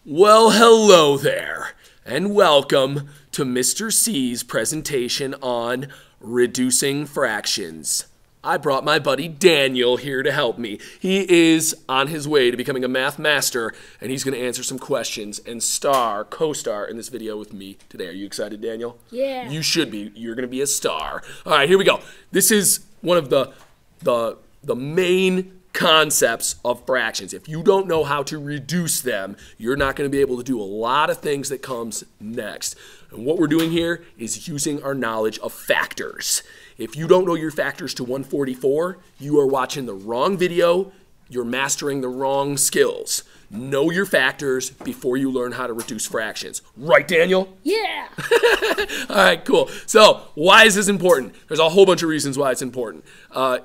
Well, hello there, and welcome to Mr. C's presentation on reducing fractions. I brought my buddy Daniel here to help me. He is on his way to becoming a math master, and he's going to answer some questions and co-star in this video with me today. Are you excited, Daniel? Yeah. You should be. You're going to be a star. All right, here we go. This is one of the main concepts of fractions. If you don't know how to reduce them, you're not going to be able to do a lot of things that comes next. And what we're doing here is using our knowledge of factors. If you don't know your factors to 144, you are watching the wrong video. You're mastering the wrong skills. Know your factors before you learn how to reduce fractions. Right, Daniel? Yeah. All right, cool. So why is this important? There's a whole bunch of reasons why it's important.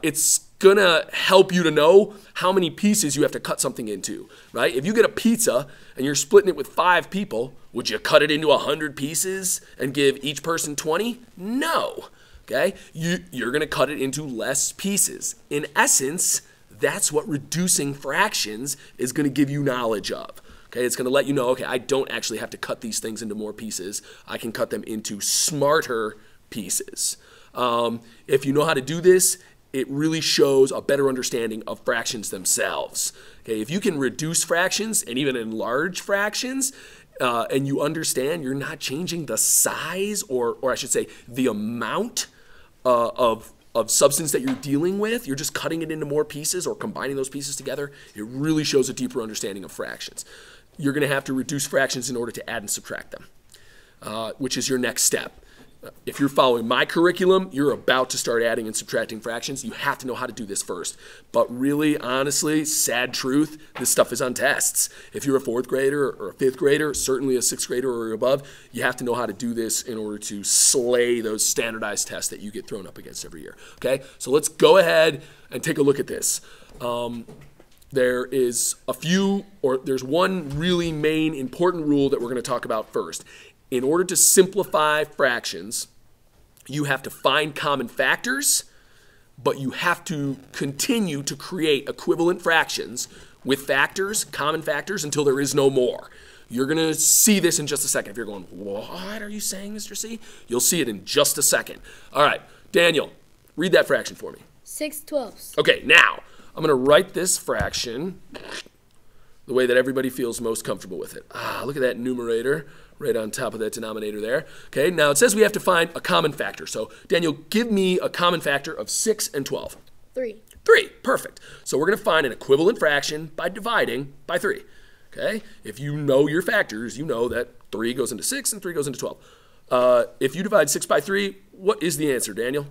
It's going to help you to know how many pieces you have to cut something into, right? If you get a pizza and you're splitting it with 5 people, would you cut it into 100 pieces and give each person 20? No. Okay? You're going to cut it into less pieces. In essence, that's what reducing fractions is going to give you knowledge of. Okay? It's going to let you know, okay, I don't actually have to cut these things into more pieces. I can cut them into smarter pieces. If you know how to do this, it really shows a better understanding of fractions themselves. Okay? If you can reduce fractions and even enlarge fractions, and you understand you're not changing the size or I should say the amount of substance that you're dealing with, you're just cutting it into more pieces or combining those pieces together, it really shows a deeper understanding of fractions. You're going to have to reduce fractions in order to add and subtract them, which is your next step. If you're following my curriculum, you're about to start adding and subtracting fractions. You have to know how to do this first. But really, honestly, sad truth, this stuff is on tests. If you're a 4th grader or a 5th grader, certainly a 6th grader or above, you have to know how to do this in order to slay those standardized tests that you get thrown up against every year. Okay, so let's go ahead and take a look at this. There's one really main important rule that we're going to talk about first. In order to simplify fractions, you have to find common factors, but you have to continue to create equivalent fractions with factors, common factors, until there is no more. You're going to see this in just a second. If you're going, what are you saying, Mr. C? You'll see it in just a second. All right, Daniel, read that fraction for me. 6/12. Okay, now, I'm going to write this fraction the way that everybody feels most comfortable with it. Look at that numerator right on top of that denominator there. Okay, now it says we have to find a common factor. So, Daniel, give me a common factor of 6 and 12. 3. 3, perfect. So we're going to find an equivalent fraction by dividing by 3. Okay, if you know your factors, you know that 3 goes into 6 and 3 goes into 12. If you divide 6 by 3, what is the answer, Daniel?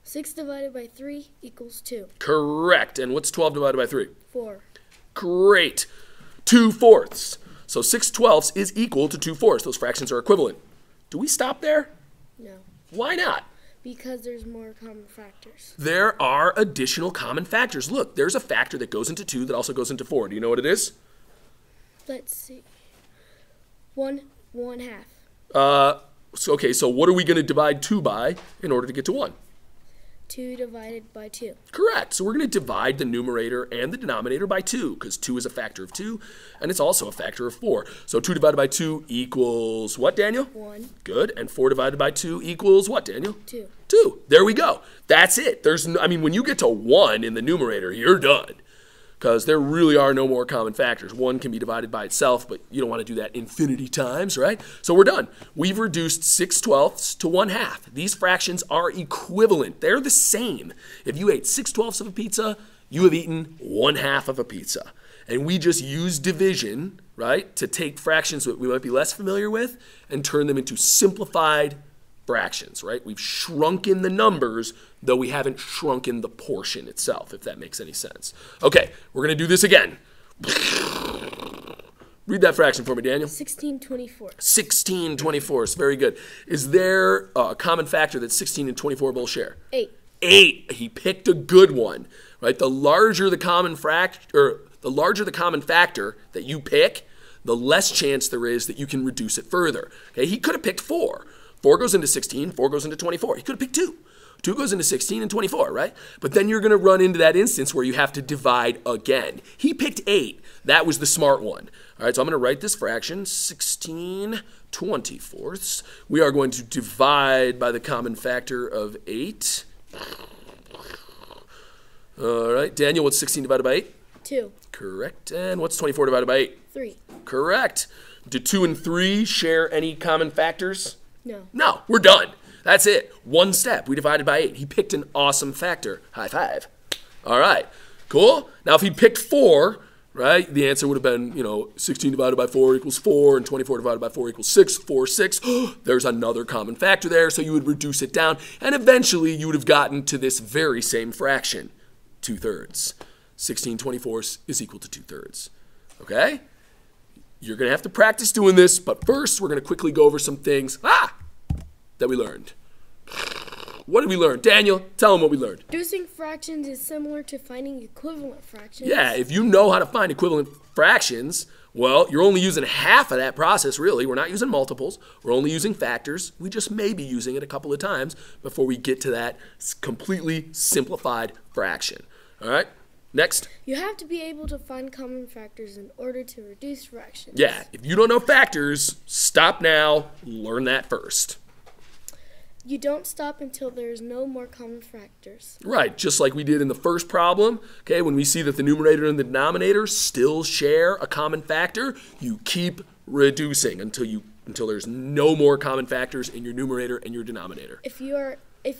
6 divided by 3 equals 2. Correct. And what's 12 divided by 3? 4. Great. 2/4. So 6/12 is equal to 2/4. Those fractions are equivalent. Do we stop there? No. Why not? Because there's more common factors. There are additional common factors. Look, there's a factor that goes into 2 that also goes into 4. Do you know what it is? Let's see. 1/2. Okay, so what are we going to divide 2 by in order to get to 1? 2 divided by 2. Correct. So we're going to divide the numerator and the denominator by 2 because 2 is a factor of 2 and it's also a factor of 4. So 2 divided by 2 equals what, Daniel? 1. Good. And 4 divided by 2 equals what, Daniel? 2. 2. There we go. That's it. When you get to 1 in the numerator, you're done. Because there really are no more common factors. 1 can be divided by itself, but you don't want to do that infinity times, right? So we're done. We've reduced 6/12 to 1/2. These fractions are equivalent. They're the same. If you ate 6/12 of a pizza, you have eaten 1/2 of a pizza. And we just use division, right, to take fractions that we might be less familiar with and turn them into simplified fractions, right? We've shrunken the numbers, though we haven't shrunken the portion itself, if that makes any sense. Okay, we're going to do this again. Read that fraction for me, Daniel. 16/24. 16/24. Very good. Is there a common factor that 16 and 24 both share? 8. 8. He picked a good one, right? The larger the common factor that you pick, the less chance there is that you can reduce it further. Okay, he could have picked 4. 4 goes into 16, 4 goes into 24. He could have picked 2. 2 goes into 16 and 24, right? But then you're going to run into that instance where you have to divide again. He picked 8. That was the smart one. All right, so I'm going to write this fraction, 16/24. We are going to divide by the common factor of 8. All right, Daniel, what's 16 divided by 8? 2. Correct. And what's 24 divided by 8? 3. Correct. Do 2 and 3 share any common factors? No. No, we're done. That's it. One step. We divided by 8. He picked an awesome factor. High five. All right. Cool. Now, if he picked 4, right, the answer would have been, 16 divided by 4 equals 4, and 24 divided by 4 equals 6. 4, 6. There's another common factor there, so you would reduce it down, and eventually you would have gotten to this very same fraction, 2/3. 16/24 is equal to 2/3. Okay? You're going to have to practice doing this, but first we're going to quickly go over some things that we learned. What did we learn? Daniel, tell them what we learned. Reducing fractions is similar to finding equivalent fractions. Yeah, if you know how to find equivalent fractions, well, you're only using half of that process, really. We're not using multiples. We're only using factors. We just may be using it a couple of times before we get to that completely simplified fraction. All right? Next. You have to be able to find common factors in order to reduce fractions. Yeah, if you don't know factors, stop now. Learn that first. You don't stop until there is no more common factors. Right, just like we did in the first problem. Okay, when we see that the numerator and the denominator still share a common factor, you keep reducing until there's no more common factors in your numerator and your denominator. If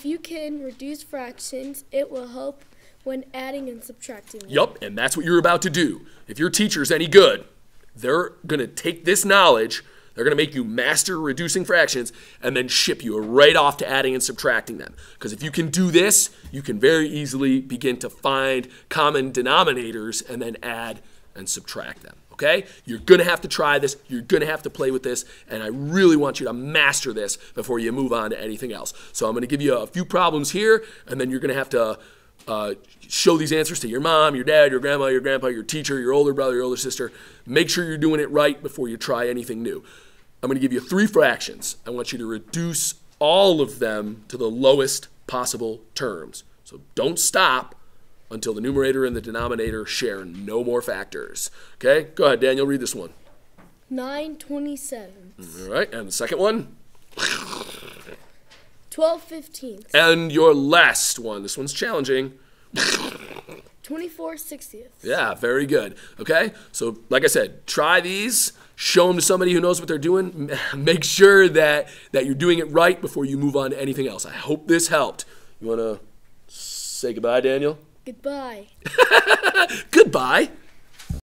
you can reduce fractions, it will help when adding and subtracting. Yup, and that's what you're about to do. If your teacher's any good, they're going to take this knowledge, they're going to make you master reducing fractions, and then ship you right off to adding and subtracting them. Because if you can do this, you can very easily begin to find common denominators and then add and subtract them. Okay? You're going to have to try this. You're going to have to play with this. And I really want you to master this before you move on to anything else. So I'm going to give you a few problems here, and then you're going to have to show these answers to your mom, your dad, your grandma, your grandpa, your teacher, your older brother, your older sister. Make sure you're doing it right before you try anything new. I'm going to give you 3 fractions. I want you to reduce all of them to the lowest possible terms. So don't stop until the numerator and the denominator share no more factors. Okay? Go ahead, Daniel, read this one. 9/27. All right, and the second one? 12/15. And your last one. This one's challenging. 24/60. Yeah, very good. Okay, so like I said, try these. Show them to somebody who knows what they're doing. Make sure that you're doing it right before you move on to anything else. I hope this helped. You want to say goodbye, Daniel? Goodbye. Goodbye.